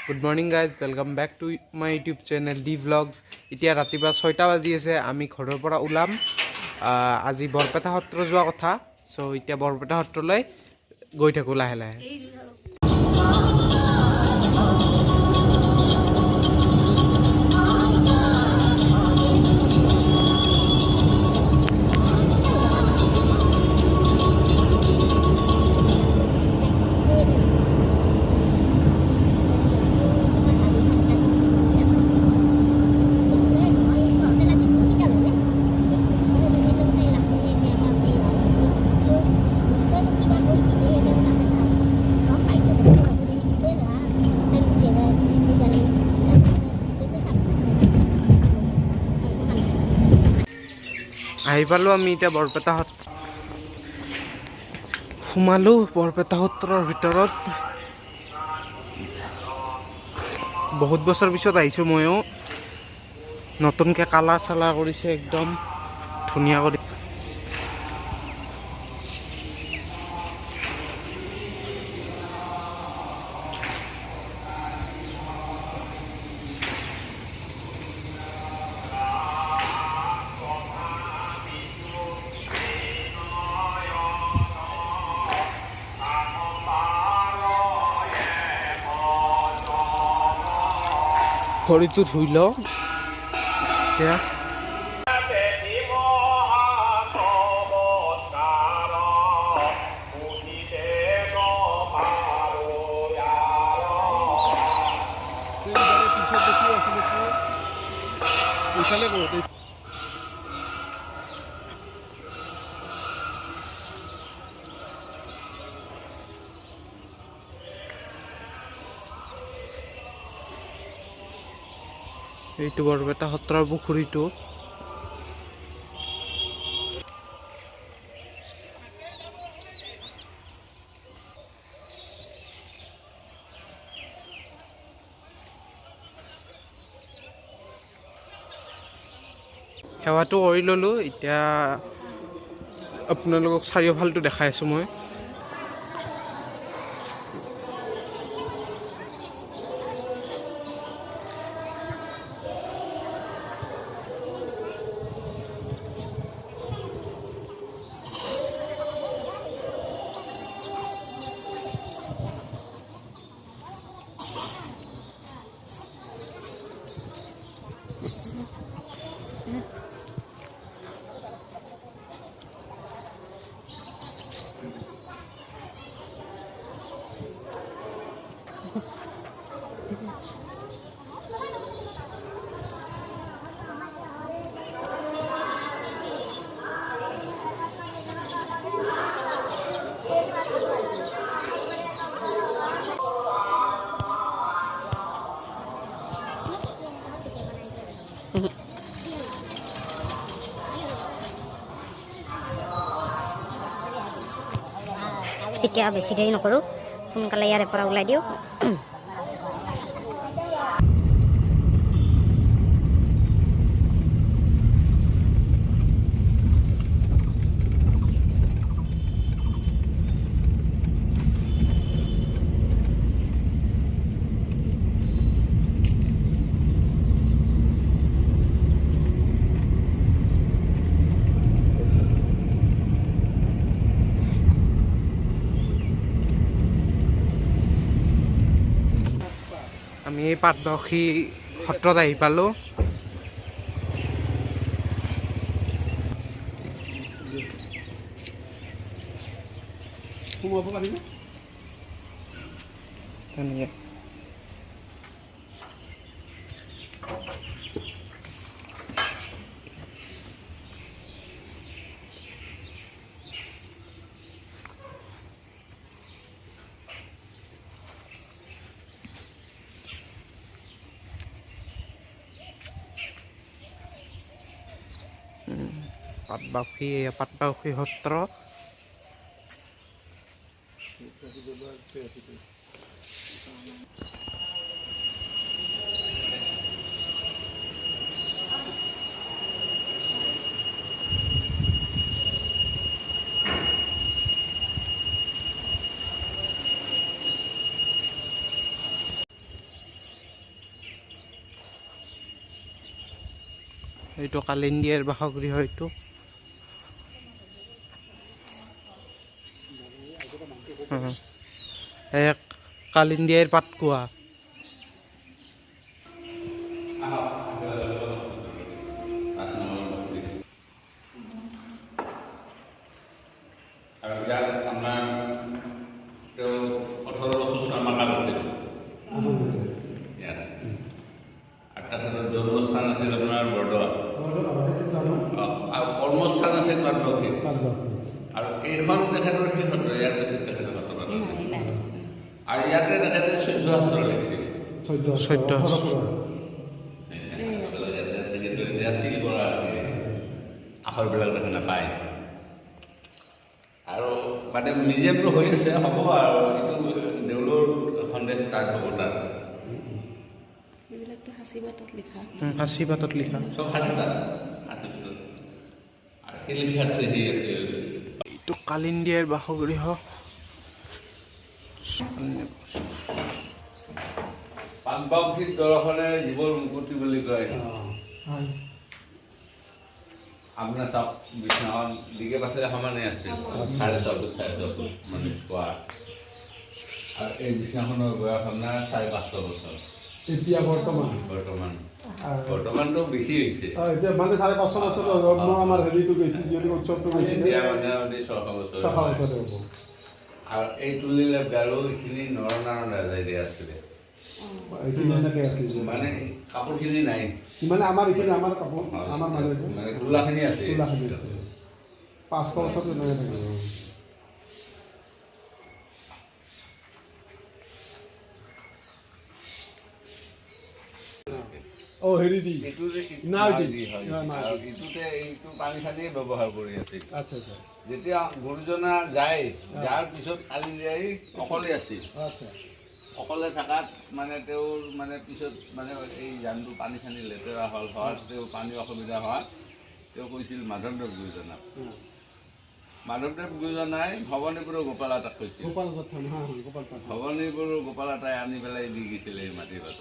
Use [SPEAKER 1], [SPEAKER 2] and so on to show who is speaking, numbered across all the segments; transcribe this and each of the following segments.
[SPEAKER 1] Good morning guys, welcome back to my YouTube channel D vlogs. এতিয়া ৰাতিপুৱা 6টা বাজি আছে, আমি ঘৰৰ পৰা ওলাম। আজি বৰপেটা সত্ৰ যোৱা কথা, চ' এতিয়া বৰপেটা সত্ৰলৈ গৈ থাকোঁ লাহে লাহে। আহি পালোঁ আমি এতিয়া বৰপেটা সত্ৰ, সোমালোঁ বৰপেটা সত্ৰৰ ভিতৰত। বহুত বছৰ পিছত আহিছোঁ ময়ো। নতুনকৈ কালাৰ চালাৰ কৰিছে, একদম ধুনীয়া কৰি। ভৰিটো ধুই লওঁ এতিয়া। এইটো বৰপেটা সত্ৰৰ পুখুৰীটো। সেৱাটো কৰি ল'লোঁ, এতিয়া আপোনালোকক চাৰিওফালটো দেখাই আছোঁ মই।
[SPEAKER 2] এতিয়া বেছি দেৰি নকৰোঁ, সোনকালে ইয়াৰে পৰা ওলাই দিওঁ।
[SPEAKER 1] আমি পাটবাউসী সত্ৰত আহি পালোঁ। তেনেকৈ পাটবাউসী সত্ৰ। এইটো কালিন্দিয়াৰ বাসগৃহ এইটো এক কালিন্দিয়াৰ পাতকুৱা
[SPEAKER 3] আৰু ইয়াত আমাৰ তেওঁ 18 বছৰ আমাৰ আছিল ইয়াত আৰু তাৰপিছত জন্মস্থান আছিল আপোনাৰ বৰদোৱা আৰু কৰ্মস্থান আছিল পাটবাউসী আৰু এইখন তেখেতৰ সেই সত্ৰ ইয়াত আছিল তেখেতৰ সত্ৰ আৰু ইয়াতে তেখেতে 14 সত্ৰ লিখিছিল 14 আখৰবিলাক দেখা নাপায় আৰু মানে মিউজিয়ামটো হৈ আছে হ'ব আৰু এইটো দেউলৰ সন্দেহ ষ্টাৰ্ট হ'ব তাত
[SPEAKER 4] এইবিলাকতো সাঁচিপাতত লিখা
[SPEAKER 1] সাঁচিপাতত লিখা
[SPEAKER 3] চব সাঁচিপাত আৰু কি লিখা আছে সেই আছে
[SPEAKER 1] এইটো কালিন্দিয়াৰ বাসগৃহ
[SPEAKER 3] পাটবাউসীৰ দৰ্শনে জীৱৰ মুকুতি বুলি কয় আপোনাৰ চাওক বিছনাখন দিকে পাছে সমানে আছে 4.5 মানে খোৱা আৰু এই বিছনাখনৰ বয়স আপোনাৰ 5.5 বছৰ
[SPEAKER 5] এতিয়া
[SPEAKER 3] বৰ্তমানটো বেছি হৈছে
[SPEAKER 5] এতিয়া মানে 5.5 বছৰ জন্ম আমাৰ হেৰিটো গৈছে যিহেতু উৎসৱটো গৈছে
[SPEAKER 3] এতিয়া মানে 6 বছৰ
[SPEAKER 5] হ'ব
[SPEAKER 3] আৰু এই তুলিলে গাৰু এইখিনি নৰনাৰায়ণ ৰাজাই দিয়া আছিলে
[SPEAKER 5] এইখিনি এনেকে আছিল
[SPEAKER 3] মানে কাপোৰখিনি নাই
[SPEAKER 5] মানে আমাৰ এইখিনি আমাৰ কাপোৰ আমাৰ মানুহ
[SPEAKER 3] মানে তোলাখিনি আছে
[SPEAKER 5] 500 বছৰ তেনেকে থাকে হেৰি দি
[SPEAKER 3] এইটো পানী চানীয়ে ব্যৱহাৰ কৰি আছিল
[SPEAKER 5] আচ্ছা আচ্ছা
[SPEAKER 3] যেতিয়া গুৰুজনা যায় যাৰ পিছত কালিন্দিয়াই অকলে আছিল
[SPEAKER 5] আচ্ছা
[SPEAKER 3] অকলে থকাত মানে তেওঁৰ মানে পিছত মানে এই জানটো পানী চানী লেতেৰা হোৱাত তেওঁ পানী অসুবিধা হোৱাত তেওঁ কৈছিল মাধৱদেৱ গুৰুজনাক মাধৱদেৱ গুৰুজনাই ভৱানীপুৰৰ গোপাল আটাক কৈছিল ভৱানীপুৰৰ গোপাল আটাই আনি পেলাই দি গৈছিলে এই মাটিৰ পাতত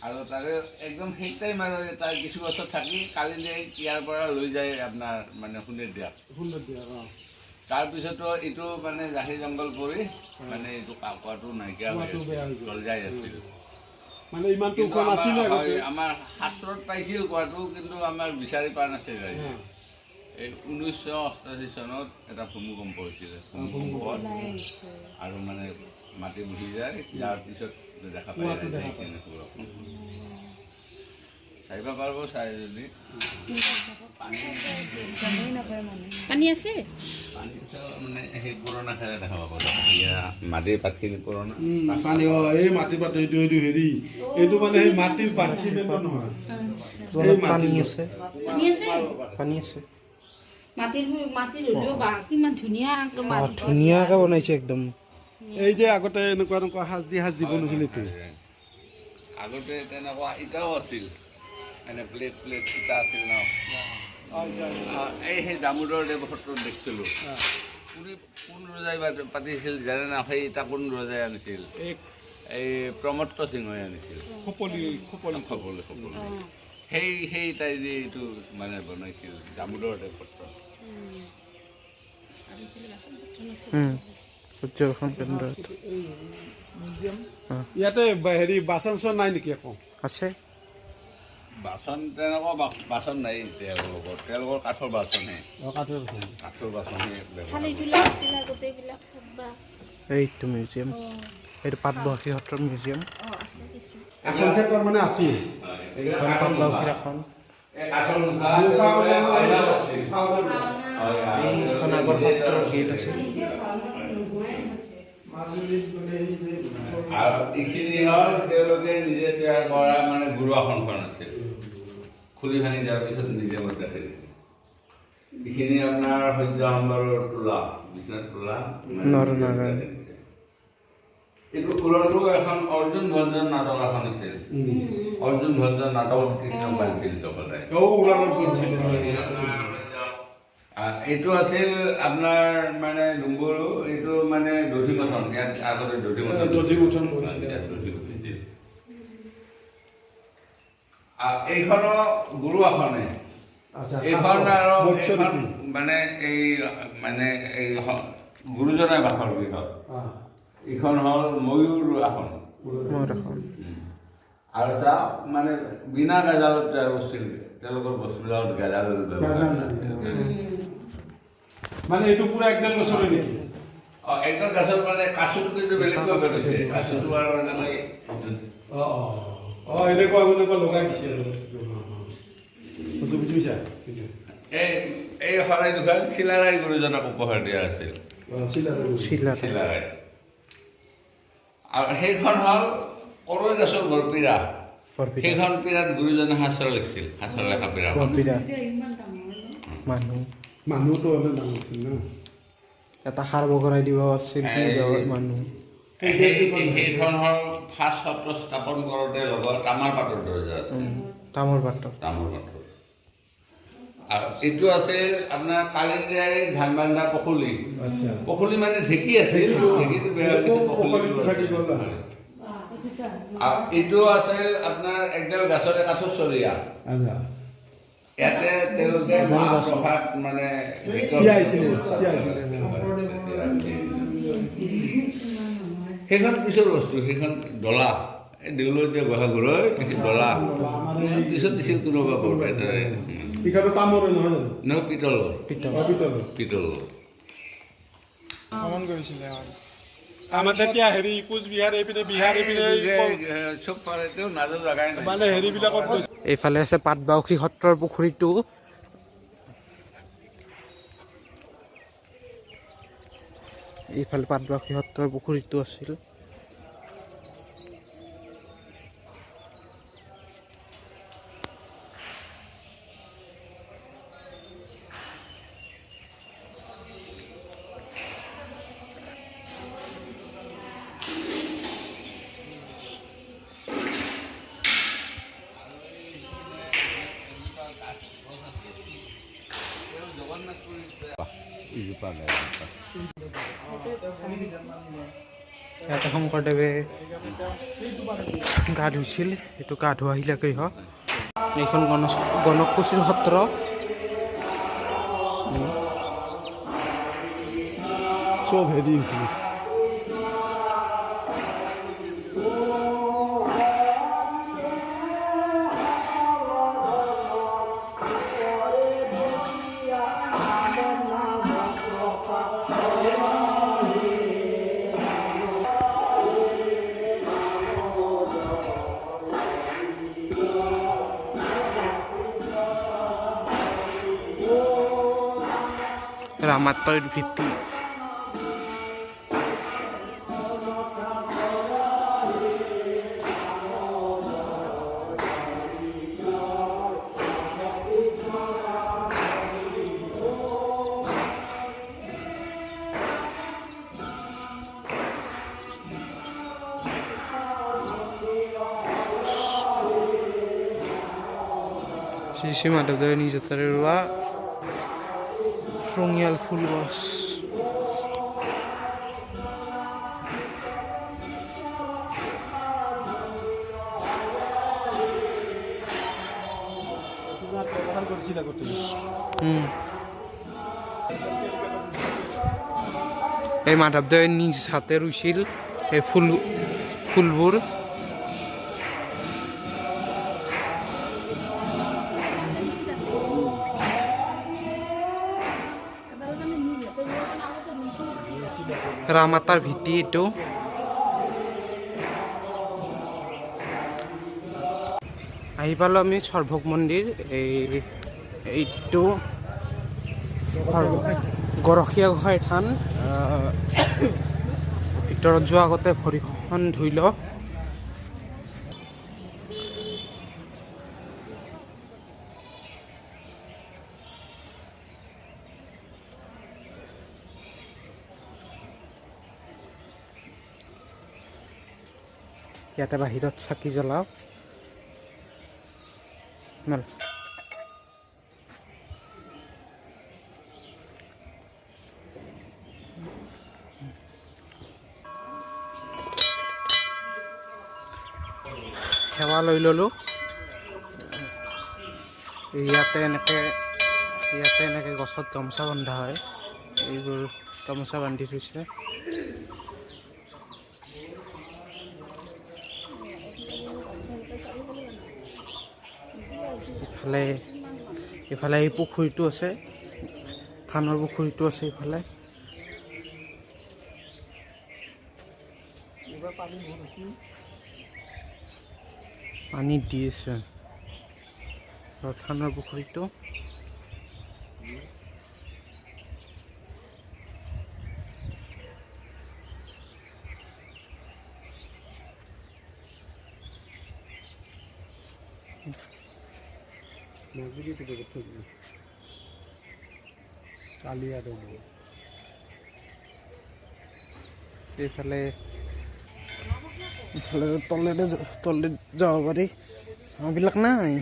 [SPEAKER 3] আৰু তাৰে একদম সেই টাইম আৰু তাৰ কিছু বছৰ থাকি কালিন্দিয়াই ইয়াৰ পৰা লৈ যায় আপোনাৰ মানে সুন্দৰ দিয়া তাৰপিছতো এইটো মানে জাহি জংঘল পৰি মানে এইটো কাকোৱাটো নাইকিয়া হৈ যায় আছিল
[SPEAKER 5] মানে ইমানটো কোৱা নাছিল
[SPEAKER 3] আমাৰ শাস্ত্ৰত পাইছিল কোৱাটো কিন্তু আমাৰ বিচাৰি পোৱা নাছিল এই 1988 চনত এটা ভূমিকম্প হৈছিলে ভূমিকম্পত আৰু মানে মাটি বহি যায় যাৰ পিছত দেখা পাই চাইব পাৰিব চাই যদি
[SPEAKER 4] পানী আছে
[SPEAKER 3] মানে সেই পুৰণা খেলা দেখা পাব মাটিৰ পাতখিনি পুৰণা
[SPEAKER 5] পানী এই মাটিৰ পাত এইটো এইটো হেৰি এইটো মানে সেই মাটিৰ পাত চিমেণ্টৰ নহয়
[SPEAKER 1] পানী আছে
[SPEAKER 4] পানী আছে মাটিৰ হ'লেও বা কিমান
[SPEAKER 1] ধুনীয়াকৈ বনাইছে একদম
[SPEAKER 5] এই যে আগতে এনেকুৱা এনেকুৱা সাজ দি বনাইছিল এইটো
[SPEAKER 3] আগতে তেনেকুৱা ইটাও আছিল মানে প্লেট ইটা আছিল ন এই সেই দামোদৰ দেৱ সত্ৰত দেখিছিলোঁ কোন ৰজাই পাতিছিল জানে না সেই ইটা কোন ৰজাই আনিছিল এই প্ৰমত্ত সিংহই আনিছিল খপলি সেই ইটাই যে এইটো মানে বনাইছিল দামোদৰ দেৱ সত্ৰত
[SPEAKER 1] পৰ্যবেক্ষণ কেন্দ্ৰ
[SPEAKER 5] ইয়াতে হেৰি বাচন চাচন নাই নেকি আকৌ
[SPEAKER 1] আছে
[SPEAKER 3] বাচন তেনেকুৱা বাচন নাই তেওঁলোকৰ কাঠৰ বাচনহে কাঠৰ বাচনহে
[SPEAKER 1] এইটো মিউজিয়াম এইটো পাটবাউসী সত্ৰৰ মিউজিয়াম
[SPEAKER 5] মানে আছে
[SPEAKER 1] এইখন পাটবাউসীৰ এখন এইখন আগৰ সত্ৰৰ গেট আছে
[SPEAKER 3] আৰু এইখিনি হ'ল তেওঁলোকে নিজে তৈয়াৰ কৰা মানে গুৰুআসনখন আছিল খুলি ভাঙি দিয়াৰ পিছত নিজে মধ্যে দিছে এইখিনি আপোনাৰ সূৰ্য সম্বৰৰ তোলা বিশ্বনাথ তোলা
[SPEAKER 1] নৰনাৰায়ণ
[SPEAKER 3] এইটো ফুলৰটো এখন অৰ্জুন ভঞ্জন নাটক এখন আছিল অৰ্জুন ভঞ্জন নাটকত কৃষ্ণ পাইছিল সদায় এইটো আছিল আপোনাৰ মানে ডুম্বৰু এইটো মানে দধিমথন ইয়াত আগতে দধিমথন এইখনো গুৰু আসনে
[SPEAKER 5] আচ্ছা
[SPEAKER 3] এইখন আৰু
[SPEAKER 5] মৎস্য
[SPEAKER 3] এইখন
[SPEAKER 5] লিপি।
[SPEAKER 3] মানে এই গুৰুজনাই বাসৰ গৃহ এইখন হ'ল ময়ূৰ আসন
[SPEAKER 1] মোৰ এখন
[SPEAKER 3] আৰু এটা মানে বিনা গাজালত তৈয়াৰ কৰিছিল তেওঁলোকৰ বস্তুবিলাকত গাজাল ব্যৱহাৰ
[SPEAKER 5] মানে এইটো পুৰা একদম গছৰে নেকি
[SPEAKER 3] একদম গাছৰ মানে কাচুটো কিন্তু বেলেগকৈ গৈছে কাচুটো আৰু এনেকৈ
[SPEAKER 5] এনেকুৱা লগাই দিছে আৰু বস্তুটো বুজি পাইছা
[SPEAKER 3] এই শৰাই দুখন চিলাৰায় গুৰুজনক উপহাৰ দিয়া আছিল
[SPEAKER 1] শিলা
[SPEAKER 3] চিলাৰায় আৰু সেইখন হ'ল কৰৈ গছৰ বৰপীৰা সেইখন পীৰাত গুৰুজনে শাস্ত্ৰ লিখিছিল শাস্ত্ৰ লেখা পীৰা
[SPEAKER 1] মানুহ
[SPEAKER 5] মানুহটো অলপ ডাঙৰ আছিল ন
[SPEAKER 1] এটা সাৰ বগৰাই দিব আছিল মানুহ
[SPEAKER 3] সেইখন হ'ল ফাৰ্ষ্ট সত্ৰ স্থাপন কৰোঁতে লগত তামৰ পাতৰ দৰ্জা
[SPEAKER 1] তামৰ পাত্ৰ
[SPEAKER 3] তামৰ পাতৰ আৰু এইটো আছিল আপোনাৰ কালিন্দিয়াই ধান বান্ধা পখুলি
[SPEAKER 5] আচ্ছা
[SPEAKER 3] পখুলি মানে ঢেঁকী আছিল ঢেঁকীটো বেয়া হৈছে পখুলিটো আছিল আৰু এইটো আছিল আপোনাৰ একডাল গাছৰে কাঠৰ চৰীয়া
[SPEAKER 5] আচ্ছা
[SPEAKER 3] ইয়াতে তেওঁলোকে মাহ প্ৰসাদ মানে সেইখন পিছৰ বস্তু সেইখন ডলা এই দেউলৰ যে বহাগলৈ ডলা পিছত দিছিল কোনোবা বৰপেটাৰে
[SPEAKER 5] তামৰে নহয় জানো
[SPEAKER 3] নহয় পিতলৰ
[SPEAKER 5] পিতলৰ
[SPEAKER 6] ভ্ৰমণ কৰিছিলে আমাৰ তেতিয়া হেৰি কোচবিহাৰ এইপিনে বিহাৰ এইপিনে
[SPEAKER 3] চব পাৰে তেওঁ নাজৰ জেগাই নাই
[SPEAKER 6] মানে হেৰিবিলাকত
[SPEAKER 1] এইফালে আছে পাটবাউসী সত্ৰৰ পুখুৰীটো এইফালে পাটবাউসী সত্ৰৰ পুখুৰীটো আছিল ইয়াতে শংকৰদেৱে গা ধুইছিল এইটো গা ধোৱা শিলাগৃহ এইখন গণককুছিৰ সত্ৰ
[SPEAKER 5] চব হেৰি হৈছিল
[SPEAKER 1] ৰামাত্ৰৰ ভিত্তি শ্ৰী শ্ৰী মাধৱদেৱে নিজ হাতেৰে ৰোৱা ৰঙিয়াল ফুল গছ
[SPEAKER 6] কৰিছিল আগতে
[SPEAKER 1] এই মাধৱদেৱে নিজ হাতে ৰুইছিল এই ফুলবোৰ ৰামাতাৰ ভিত্তি এইটো আহি পালোঁ আমি সৰ্ভক মন্দিৰ এইটো গৰখীয়া গোসাঁইৰ থান ভিতৰত যোৱা আগতে ভৰিখন ধুই লওঁ ইয়াতে বাহিৰত চাকি জ্বলাওঁ সেৱা লৈ ল'লোঁ ইয়াতে এনেকৈ গছত গামোচা বন্ধা হয়। এইবোৰ গামোচা বান্ধি থৈছে। ইফালে এই পুখুৰীটো আছে, ধানৰ পুখুৰীটো আছে ইফালে। পানী দি আছে ধানৰ পুখুৰীটো। এইফালে তলে যাব পাৰি, আমাবিলাক নাই।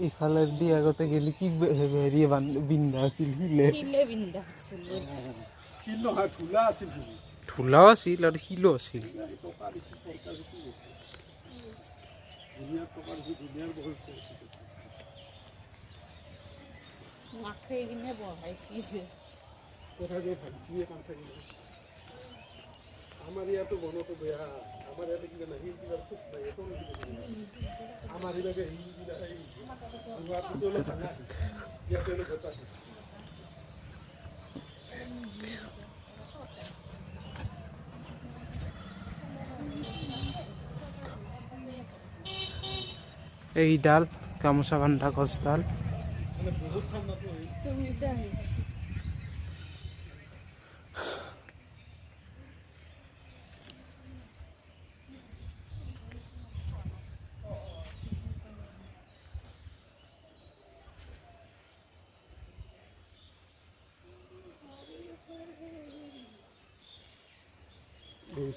[SPEAKER 1] ইফালে দি আগতে গেলি কি হেৰিয়ে বিন্ধা আছিল, ঢোলাও আছিল আৰু শিলো আছিল।
[SPEAKER 5] আমাৰ ইয়াতো বনতো বেয়া, আমাৰ ইয়াতে কিবা নাই, কিবা খুব নাই, আমাৰ এইভাগে এইডাল গামোচা বান্ধা গছডাল। বহুত ঠাণ্ডাটো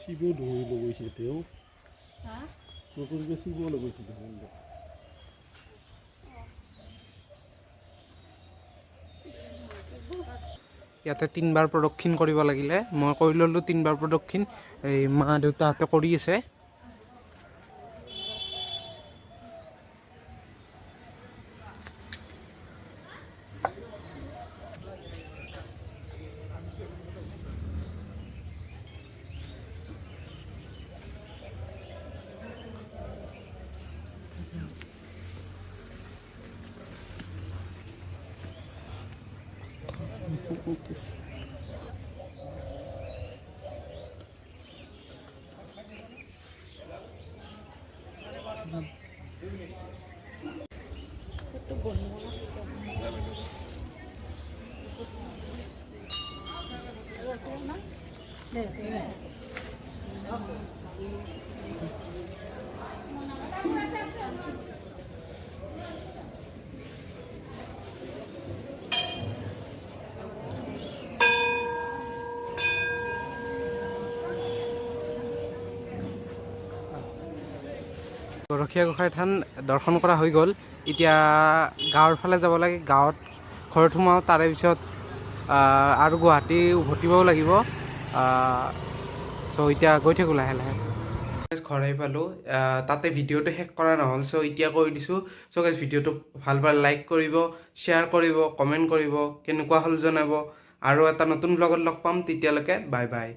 [SPEAKER 5] শিৱও ধৰি লগাইছে তেওঁ, নতুনকৈ শিৱ লগাইছে দেখোন।
[SPEAKER 1] ইয়াতে 3 বাৰ প্ৰদক্ষিণ কৰিব লাগিলে, মই কৰি ল'লোঁ 3 বাৰ প্ৰদক্ষিণ। এই মা দেউতাহঁতে কৰি আছে। গৰখীয়া গোঁসাই থান দৰ্শন কৰা হৈ গ'ল। এতিয়া গাঁৱৰ ফালে যাব লাগে, গাঁৱত ঘৰত সোমাওঁ, তাৰে পিছত আৰু গুৱাহাটী উভতিবও লাগিব। চ' এতিয়া গৈ থাকোঁ লাহে লাহে। ঘৰ আহি পালোঁ, তাতে ভিডিঅ'টো শেষ কৰা নহ'ল, চ' এতিয়া কৰি দিছোঁ। চ' গাইজ ভিডিঅ'টো ভাল পালে লাইক কৰিব, শ্বেয়াৰ কৰিব, কমেণ্ট কৰিব, কেনেকুৱা হ'ল জনাব। আৰু এটা নতুন ব্লগত লগ পাম, তেতিয়ালৈকে বাই বাই।